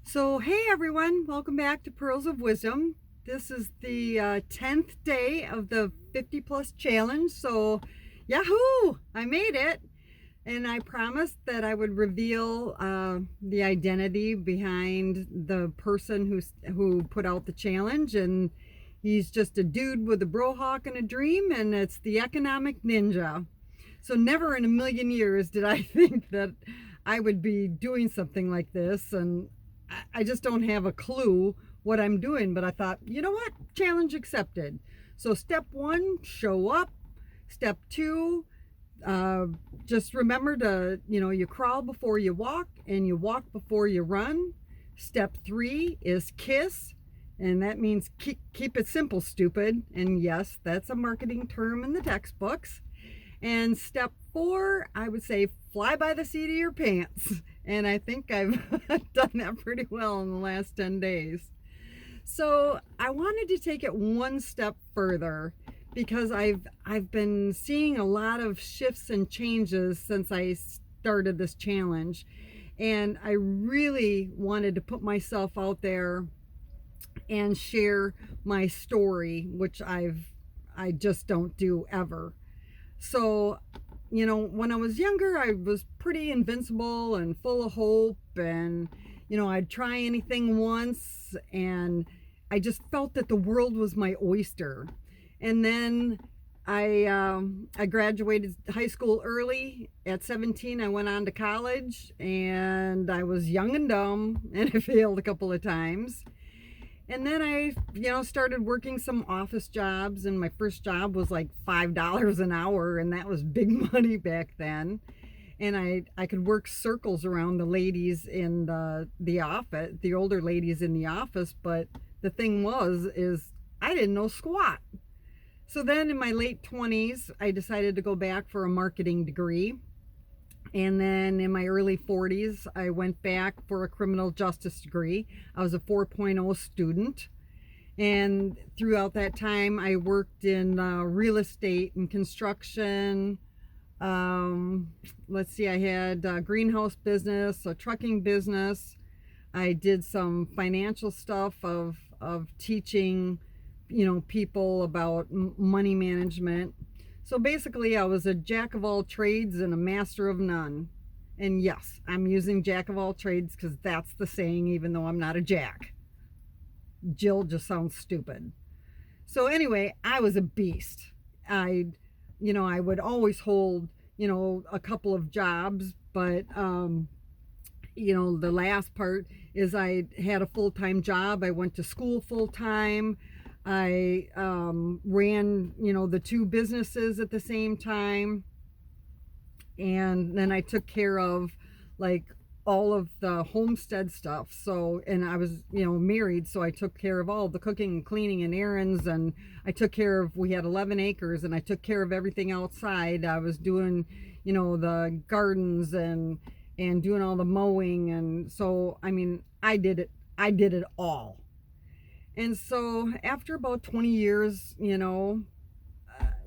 So, hey everyone, welcome back to Pearls of Wisdom. This is the 10th day of the 50 plus challenge. So, yahoo! I made it. And I promised that I would reveal the identity behind the person who put out the challenge. And he's just a dude with a brohawk and a dream, and it's the economic ninja. So, never in a million years did I think that I would be doing something like this. And I just don't have a clue what I'm doing, but I thought, you know what? Challenge accepted. So, step one, show up. Step two, uh, just remember to, you crawl before you walk and you walk before you run. Step three is kiss. And that means keep it simple, stupid. And yes, that's a marketing term in the textbooks. And step four, I would say fly by the seat of your pants. And I think I've done that pretty well in the last 10 days. So I wanted to take it one step further because I've been seeing a lot of shifts and changes since I started this challenge. And I really wanted to put myself out there and share my story, which I just don't do ever. So, when I was younger, I was pretty invincible and full of hope, and, I'd try anything once, and I just felt that the world was my oyster. And then I graduated high school early. At 17, I went on to college, and I was young and dumb, and I failed a couple of times. And then I, started working some office jobs, and my first job was like $5 an hour, and that was big money back then. And I could work circles around the ladies in the office, the older ladies in the office, but the thing is I didn't know squat. So then in my late 20s, I decided to go back for a marketing degree. And then in my early 40s, I went back for a criminal justice degree. I was a 4.0 student. And throughout that time, I worked in real estate and construction. Let's see, I had a greenhouse business, a trucking business. I did some financial stuff of teaching, people about money management. So basically, I was a jack of all trades and a master of none. And yes, I'm using jack of all trades because that's the saying, even though I'm not a jack. Jill just sounds stupid. So anyway, I was a beast. I would always hold, a couple of jobs, but, the last part is I had a full-time job. I went to school full-time. I ran, the two businesses at the same time. And then I took care of like all of the homestead stuff. So, and I was, married. So I took care of all the cooking and cleaning and errands. And I took care of, we had 11 acres and I took care of everything outside. I was doing, the gardens and doing all the mowing. And so, I did it. I did it all. And so after about 20 years,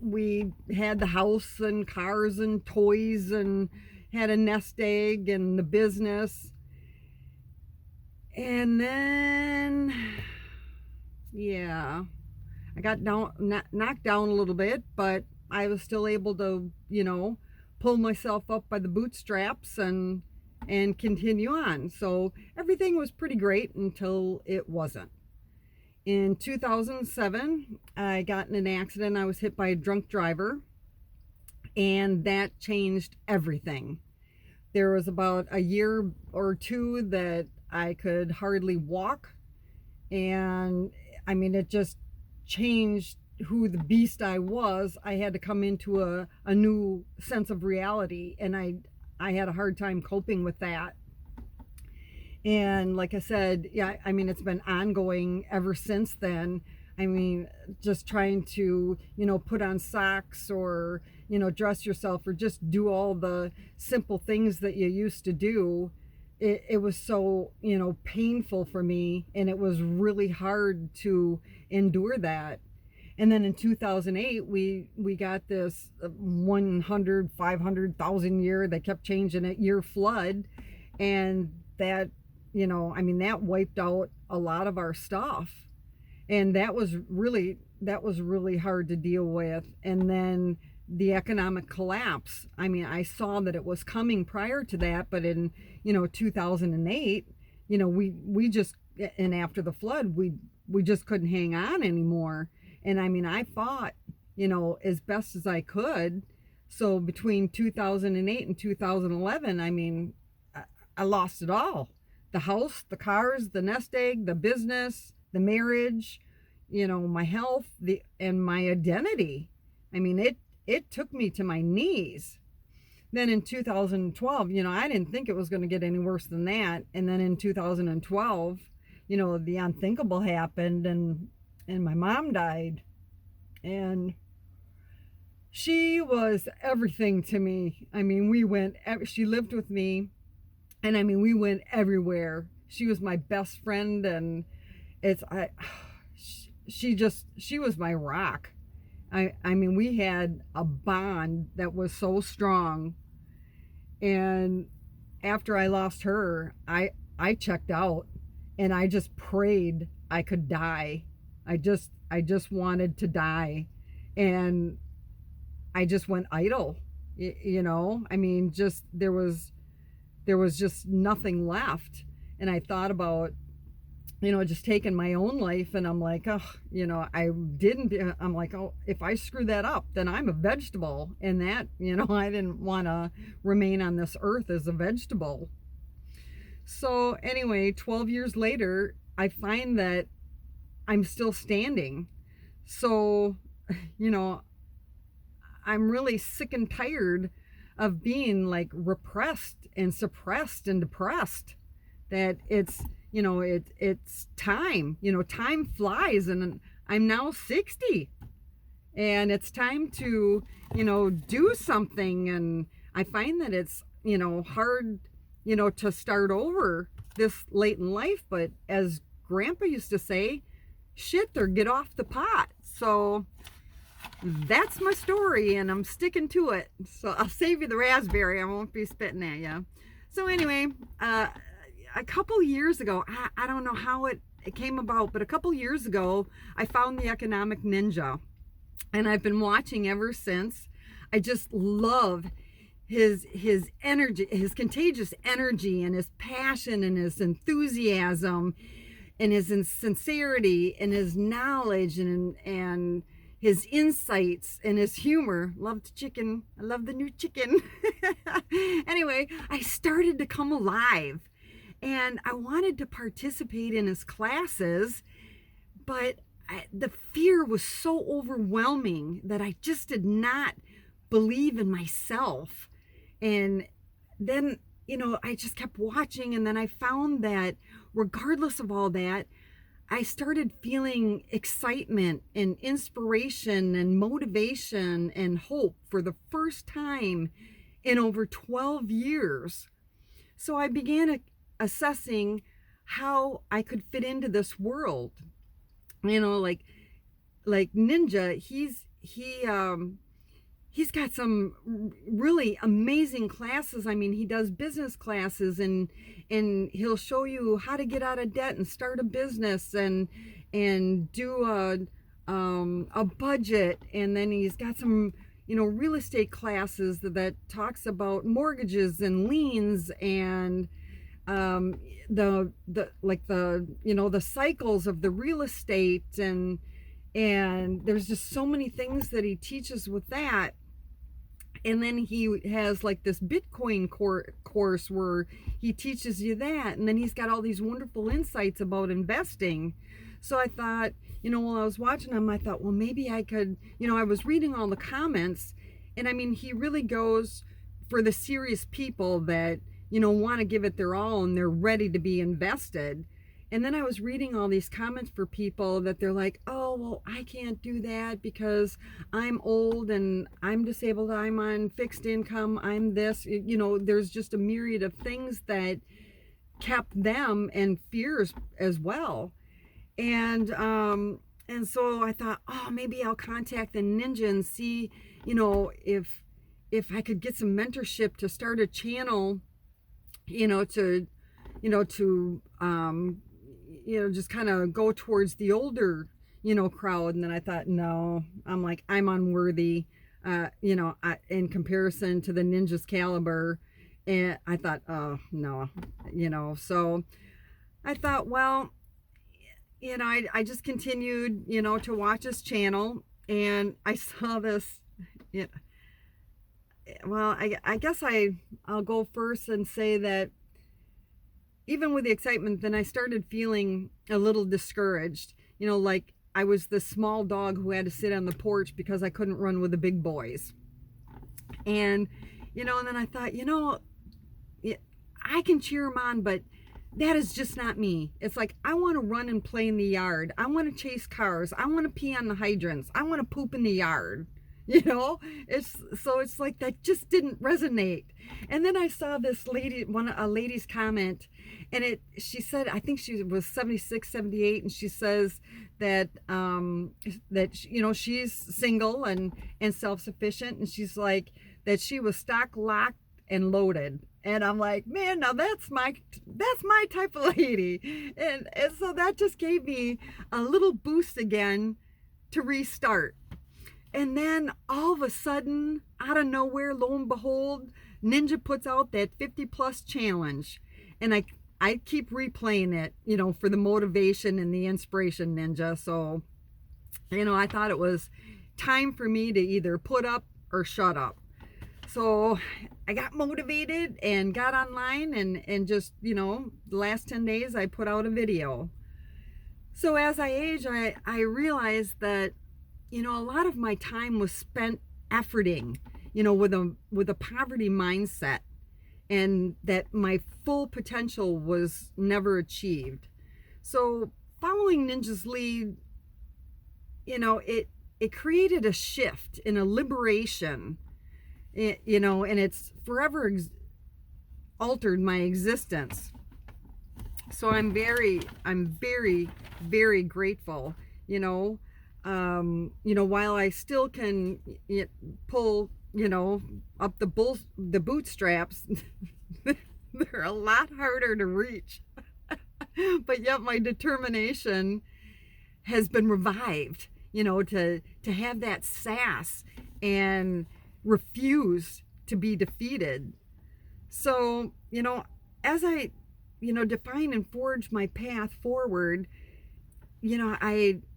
we had the house and cars and toys and had a nest egg and the business. And then, yeah, I got knocked down a little bit, but I was still able to, pull myself up by the bootstraps and continue on. So everything was pretty great until it wasn't. In 2007, I got in an accident. I was hit by a drunk driver, and that changed everything. There was about a year or two that I could hardly walk, and it just changed who the beast I was. I had to come into a new sense of reality, and I had a hard time coping with that. And like I said, yeah, it's been ongoing ever since then. Just trying to, put on socks or, dress yourself or just do all the simple things that you used to do. It was so, painful for me, and it was really hard to endure that. And then in 2008, we got this 100, 500,000 year, they kept changing it, year flood. And that I mean, that wiped out a lot of our stuff. And that was really hard to deal with. And then the economic collapse. I mean, I saw that it was coming prior to that, but in 2008, we just, and after the flood, we just couldn't hang on anymore. And I mean, I fought, as best as I could. So between 2008 and 2011, I mean, I lost it all. The house, the cars, the nest egg, the business, the marriage, my health, and my identity. I mean, it took me to my knees. Then in 2012, I didn't think it was going to get any worse than that. And then in 2012, the unthinkable happened, and my mom died. And she was everything to me. I mean, she lived with me, and I mean, we went everywhere. She was my best friend, and she was my rock. I mean, we had a bond that was so strong. And after I lost her, I checked out, and I just prayed I could die. I just wanted to die. And I just went idle. I mean, just there was just nothing left. And I thought about just taking my own life, and I'm like, oh, I'm like, oh, if I screw that up, then I'm a vegetable. And that, I didn't want to remain on this earth as a vegetable. So anyway, 12 years later, I find that I'm still standing. So, I'm really sick and tired of being like repressed and suppressed and depressed. That it's time. Time flies, and I'm now 60, and it's time to do something. And I find that it's hard to start over this late in life, but as Grandpa used to say, shit or get off the pot. So that's my story, and I'm sticking to it. So I'll save you the raspberry. I won't be spitting at you. So anyway, a couple years ago, I don't know how it came about, but a couple years ago, I found the Economic Ninja, and I've been watching ever since. I just love his energy, his contagious energy, and his passion, and his enthusiasm, and his sincerity, and his knowledge, and his insights, and his humor. Loved chicken. I love the new chicken. Anyway, I started to come alive, and I wanted to participate in his classes, but the fear was so overwhelming that I just did not believe in myself. And then, I just kept watching, and then I found that regardless of all that, I started feeling excitement and inspiration and motivation and hope for the first time in over 12 years. So I began assessing how I could fit into this world. Like Ninja, he's got some really amazing classes. I mean, he does business classes, and he'll show you how to get out of debt and start a business, and do a budget. And then he's got some real estate classes that talks about mortgages and liens, and the cycles of the real estate, and there's just so many things that he teaches with that. And then he has like this Bitcoin course where he teaches you that. And then he's got all these wonderful insights about investing. So I thought, while I was watching him, I thought, well, maybe I could, I was reading all the comments, and I mean, he really goes for the serious people that, want to give it their all, and they're ready to be invested. And then I was reading all these comments for people that they're like, oh, well, I can't do that because I'm old and I'm disabled, I'm on fixed income, I'm this. There's just a myriad of things that kept them, and fears as well. And so I thought, oh, maybe I'll contact the Ninja and see, if I could get some mentorship to start a channel, to to just kind of go towards the older crowd. And then I thought, no, I'm like, I'm unworthy, in comparison to the ninja's caliber. And I thought, oh no, so I thought, well, I just continued, to watch his channel, and I saw this, you well, I guess I'll go first and say that even with the excitement, then I started feeling a little discouraged, like I was the small dog who had to sit on the porch because I couldn't run with the big boys. And, and then I thought, I can cheer him on, but that is just not me. It's like, I want to run and play in the yard. I want to chase cars. I want to pee on the hydrants. I want to poop in the yard. It's like that just didn't resonate. And then I saw this lady, a lady's comment, and she said, I think she was 76, 78, and she says that she's single and self-sufficient, and she's like that she was stock, locked, and loaded. And I'm like, man, now that's my type of lady. And so that just gave me a little boost again to restart. And then all of a sudden, out of nowhere, lo and behold, Ninja puts out that 50 plus challenge. And I keep replaying it, for the motivation and the inspiration, Ninja. So, I thought it was time for me to either put up or shut up. So I got motivated and got online, and just, the last 10 days I put out a video. So as I age, I realized that, a lot of my time was spent efforting, with a poverty mindset, and that my full potential was never achieved. So following Ninja's lead, it created a shift and a liberation, and it's forever altered my existence. So I'm very, very grateful, while I still can pull, up the bootstraps, they're a lot harder to reach. But yet my determination has been revived, to have that sass and refuse to be defeated. So, as I, define and forge my path forward,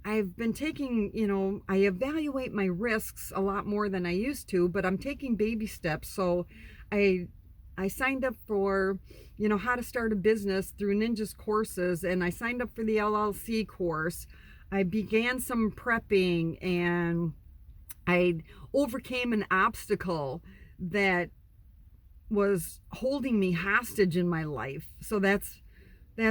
I've been taking, I evaluate my risks a lot more than I used to, but I'm taking baby steps. So I signed up for, how to start a business through Ninja's courses, and I signed up for the LLC course. I began some prepping, and I overcame an obstacle that was holding me hostage in my life. So that's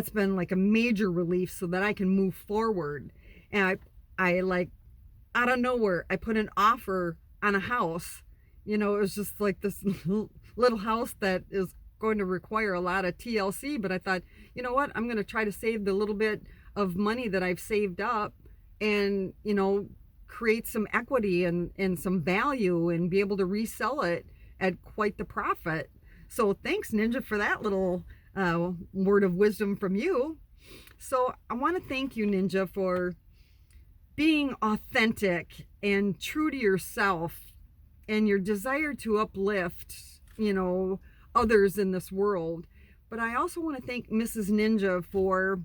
been like a major relief, so that I can move forward. And I like, out of nowhere, I put an offer on a house. It was just like this little house that is going to require a lot of TLC, but I thought, you know what, I'm going to try to save the little bit of money that I've saved up, and, create some equity and some value, and be able to resell it at quite the profit. So thanks, Ninja, for that little word of wisdom from you. So I want to thank you, Ninja, for being authentic and true to yourself, and your desire to uplift, others in this world. But I also want to thank Mrs. Ninja for,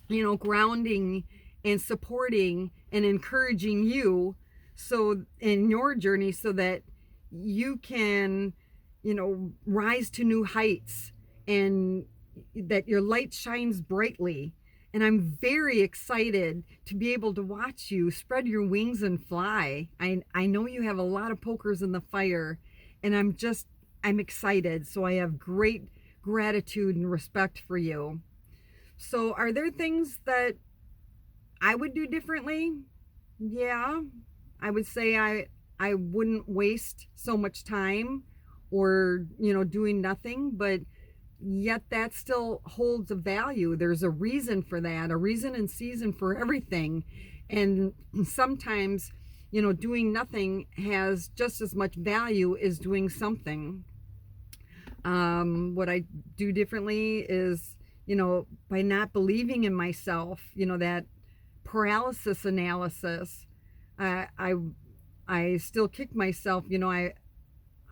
grounding and supporting and encouraging you, so in your journey, so that you can, rise to new heights, and that your light shines brightly. And I'm very excited to be able to watch you spread your wings and fly. I know you have a lot of pokers in the fire, and I'm excited. So I have great gratitude and respect for you. So are there things that I would do differently? Yeah, I would say I wouldn't waste so much time, or, doing nothing, but yet that still holds a value. There's a reason for that, a reason and season for everything. And sometimes, doing nothing has just as much value as doing something. What I do differently is, by not believing in myself, that paralysis analysis, I I, I still kick myself.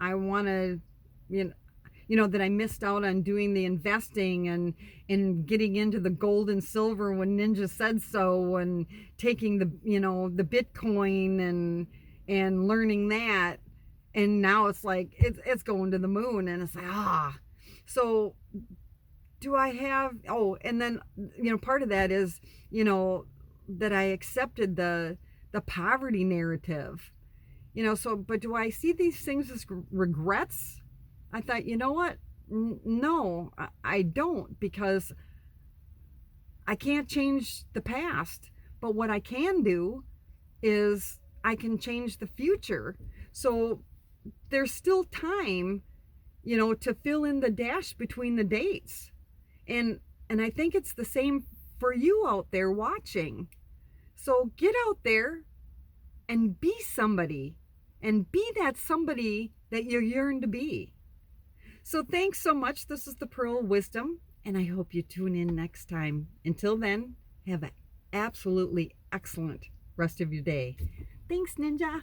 I want to, you know, that I missed out on doing the investing and getting into the gold and silver when Ninja said so, and taking the Bitcoin and learning that. And now it's like it's going to the moon, and it's like so do I have, and then part of that is that I accepted the poverty narrative. So, but do I see these things as regrets? I thought, you know what? No, I don't, because I can't change the past. But what I can do is I can change the future. So there's still time, to fill in the dash between the dates. And I think it's the same for you out there watching. So get out there and be somebody, and be that somebody that you yearn to be. So thanks so much. This is the Pearl of Wisdom, and I hope you tune in next time. Until then, have an absolutely excellent rest of your day. Thanks, Ninja.